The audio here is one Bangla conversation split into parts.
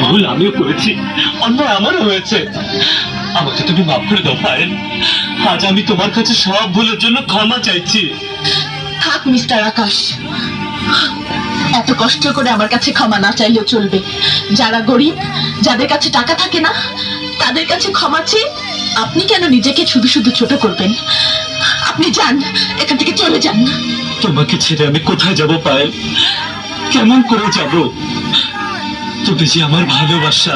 ভুল আমিও করেছি, অন্যায় আমারও হয়েছে। আমাকে তুমি মাফ করে দাও পায়েল। আজ আমি তোমার কাছে সব ভুলের জন্য ক্ষমা চাইছি। থাক মিস্টার আকাশ, এত কষ্ট করে আমার কাছে ক্ষমা না চাইলেও চলবে। যারা গরিব, যাদের কাছে টাকা থাকে না, তাদের কাছে ক্ষমা চেয়ে আপনি কেন নিজেকে শুধু শুধু ছোট করবেন? আপনি যান, এখান থেকে চলে যান। তোমাকে ছেড়ে আমি কোথায় যাব পায়েল? কেমন করে যাব? তুমি যে আমার ভালোবাসা।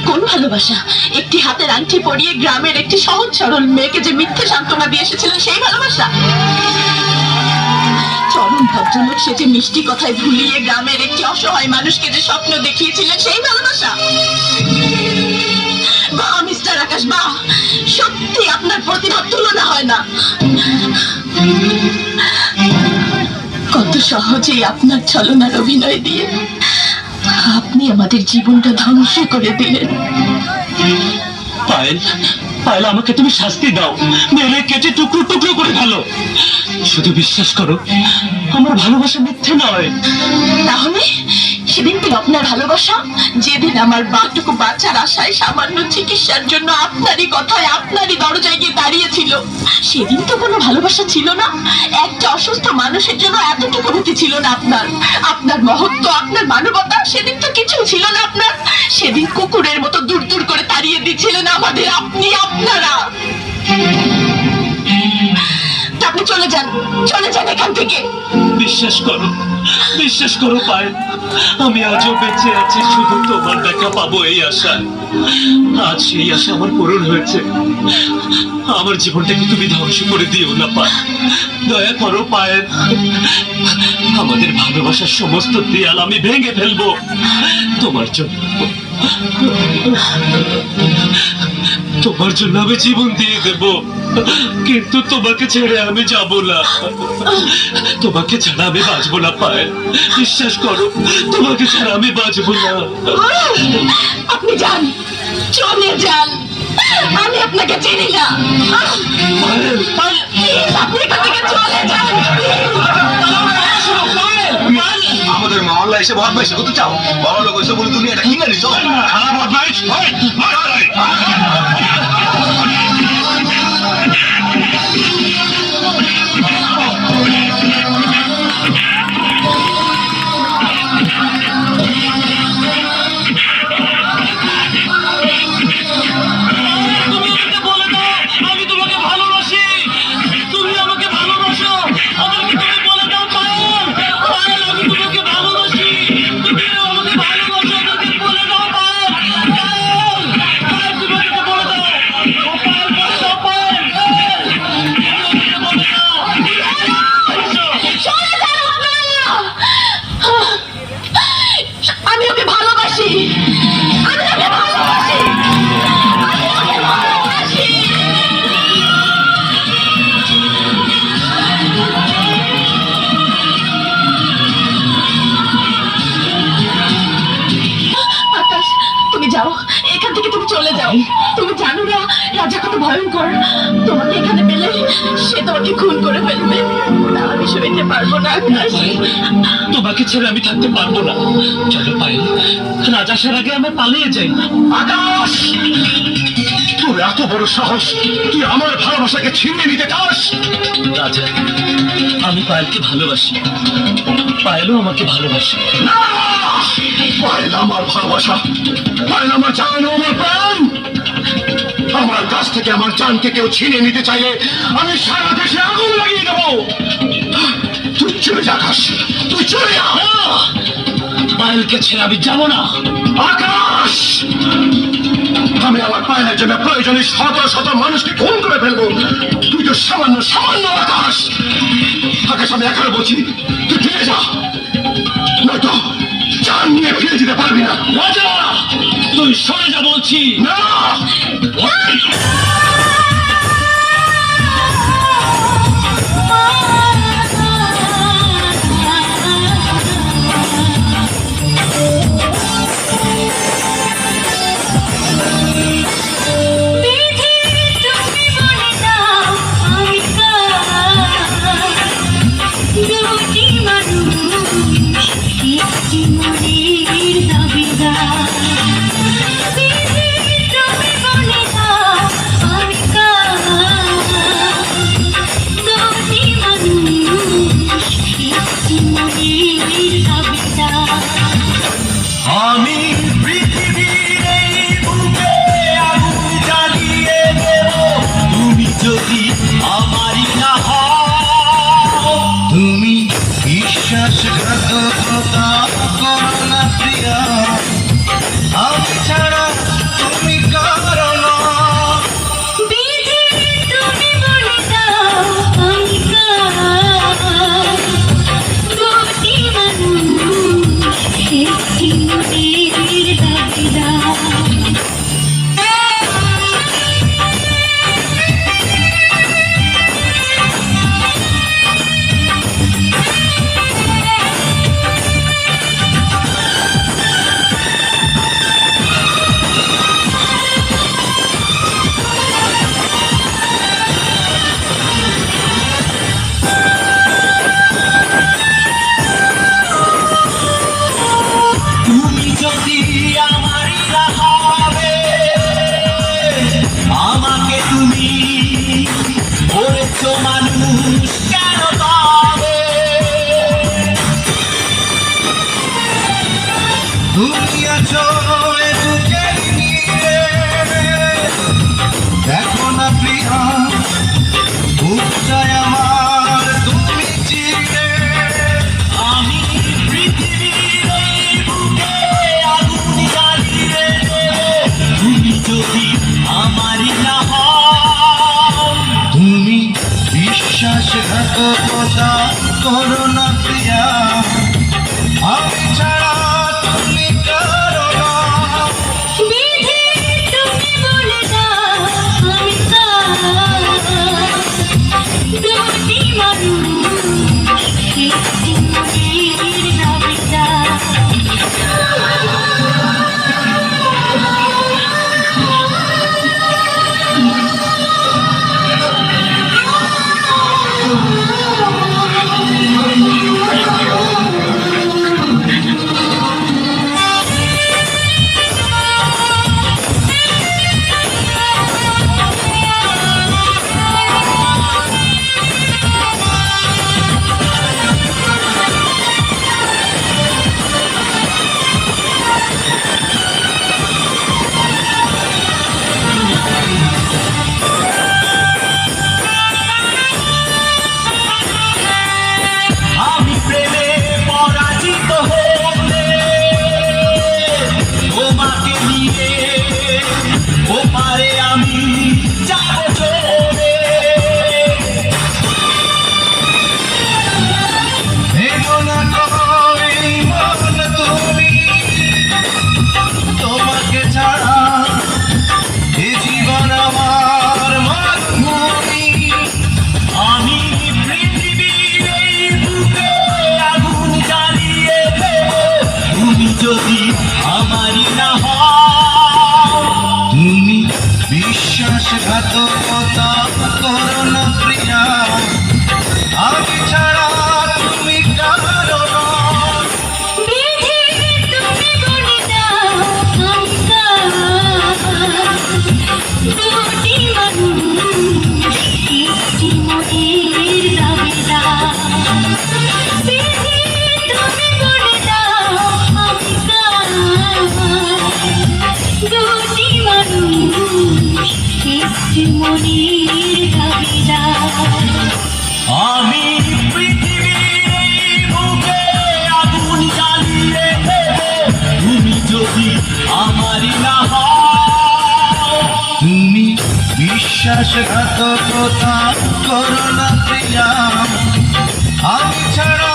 কোন ভালোবাসা? একটি হাতের আংটি পরিয়ে গ্রামের একটি সহজ সরল মেয়েকে যে মিথ্যে সান্ত্বনা দিয়ে এসেছিলেন, সেই ভালোবাসা? চরম ভদ্রলোক সে যে মিষ্টি কথায় ভুলিয়ে গ্রামের একটি অসহায় মানুষকে যে স্বপ্ন দেখিয়েছিলেন, সেই ভালোবাসা? বাহ মিস্টার আকাশ, বাহ! সত্যি আপনার প্রতিভার তুলনা হয় না। কত সহজেই আপনার ছলনার অভিনয় দিয়ে আপনি আমাদের জীবনটা ধ্বংস করে দিলেন। পায়েল, পায়েল, আমাকে তুমি শাস্তি দাও, মেরে কেটে টুকরো টুকরো করে ফেলো। শুধু বিশ্বাস করো, আমার ভালোবাসা মিথ্যে নয়। তাহলে সেদিন কি আপনার ভালোবাসা, যেদিন আমার বাটুকু বাঁচার আশায় সামান্য চিকিৎসার জন্য আপনারই কথায় আপনারই দরজায় গিয়ে দাঁড়িয়েছিল, সেদিন তো কোনো ভালোবাসা ছিল না? একটা অসুস্থ মানুষের জন্য এতটুকু হতে ছিল না আপনার? আপনার মহত্ব, আপনার মানবতা, সেদিন তো কিছু ছিল না আপনার। সেদিন কুকুরের মতো দূর দূর করে তাড়িয়ে দিচ্ছিলেন আমাদের আপনি, আপনারা। আপনি চলে যান, চলে যান এখান থেকে। বিশ্বাস করো, বিশ্বাস করো পায়েল, আমি আজও বেঁচে আছি শুধু তোমার দেখা পাবো এই আশায়। আজ সেই আশা আমার পূরণ হয়েছে। আমার জীবনটাকে তুমি ধ্বংস করে দিও না পায়েল, দয়া করো পায়েল। আমাদের ভালোবাসার সমস্ত দেয়াল আমি ভেঙে ফেলবো তোমার জন্য। তোমার জন্য আমি জীবন দিয়ে দেব, কিন্তু তোমাকে ছেড়ে আমি যাব না। তোমাকে ছাড়া আমি বাঁচবো না পায়েল, বিশ্বাস করো, তোমাকে ছাড়া আমি বাঁচবো না। আপনি যান, চলে যান, আমি আপনাকে চিনি না। পায়েল, প্লিজ আপনি এখান থেকে চলে যান। আমাদের মহল্লা এসে বদমাইশি করতে চাও? বড় লোক এসে বলে তুমি এটা কিনে নিছো? খারাপ বদমাইশ। আমি তোমাকে ভালোবাসি, তুমি আমাকে ভালোবাসো, আমাকে তুমি বলে দাও পায়েল। পায়েল, আমি তোমাকে ভালোবাসি, তুমি আমাকে ভালোবাসো, আমাকে বলে দাও পায়েল। পায়েল, পায়েল, তুমি আমাকে বলে দাও। পায়েল, বলে দাও পায়েল। আমি ওকে ভালোবাসি, আমি ওকে ভালোবাসি, আমি ওকে ভালোবাসি। আকাশ, তুমি যাও এখান থেকে, তুমি চলে যাও। তুমি জানো না রাজা কত ভয়ঙ্কর? তোমাকে এখানে পেলে সে তোমাকে খুন করে ফেলবে। না, আমি সইতে পারবো না আকাশ। তোমাকে ছেড়ে আমি থাকতে পারবো না। চলো পায়েল, রাজা আসার আগে আমরা পালিয়ে যাই। আকাশ, তোর এত বড় সাহস, তুই আমার ভালোবাসাকে ছিনিয়ে নিতে চাস? রাজা, আমি পায়েলকে ভালোবাসি, পায়েলও আমাকে ভালোবাসে। না! পায়েল আমার ভালোবাসা, পায়েল আমার জান, আমার প্রাণ। আমার কাছ থেকে আমার জানকে কেউ ছিনিয়ে নিতে চাইলে আমি সারা দেশে আগুন লাগিয়ে দেবো। তুই চলে যা আকাশ, তুই চলে যা। পায়েলকে ছেড়ে আমি যাবো না। আকাশ, আমি আমার পায়েলের জন্য প্রয়োজনে শত শত মানুষকে খুন করে ফেলবো। তুই তো সামান্য সামান্য আকাশ। আকাশ, আমি এখনো বলছি, তুই ফিরে যা, নয়তো জান নিয়ে ফিরে যেতে পারবি না। রাজা, তুই সরে যা বলছি। না! মানুষ একটি মনের দাবিদার। আমি পৃথিবীর এই বুকে আগুন জ্বালিয়ে দেব তুমি যদি আমারই না হও। তুমি বিশ্বাসঘাতকতা করো না প্রিয়া, আমি ছাড়া তুমি কারো না। বিধি তুমি বলে দাও আমি কার, দুটি মানুষ একটি মনের দাবিদার। তুমি যদি আমারই না হবে, আমাকে তুমি বলেছো মানুষ কেন পাবে। তুমি আছো এ বুকের নিয়ে, দেখো না প্রিয়া বুকটায় আমার তুমি চিরে। আমি পৃথিবীর এই বুকে আগুন জ্বালিয়ে দেব তুমি যদি আমারই না হও। তুমি বিশ্বাসঘাতকতা করো না প্রিয়া, আমি ছাড়া তুমি কারো না। বিধি তুমি বলে দাও আমি কার, দুটি মানুষ একটি মনের দাবিদার। আমি প্রেমে পরাজিত হলে তোমাকে নিয়ে ওপারে আমি যাব চলে। ভেবো না কই মন তুমি, তোমাকে ছাড়া এ জীবন আমার মরুভূমি। আমি পৃথিবীর এই বুকে আগুন জ্বালিয়ে দেব তুমি যদি আমারই না হও। তুমি বিশ্বাসঘাতকতা করো না প্রিয়া, আমি ছাড়া তুমি কারো না। বিধি তুমি বলে দাও আমি কার, দুটি মানুষ একটি মনের দাবিদার। বিধি তুমি বলে দাও আমি কার, দুটি মানুষ একটি মনের দাবিদার। আমি পৃথিবীর এই বুকে আগুন জ্বালিয়ে দেব তুমি যদি আমারই না হও। তুমি বিশ্বাসঘাতকতা করো না প্রিয়া, আমি ছাড়া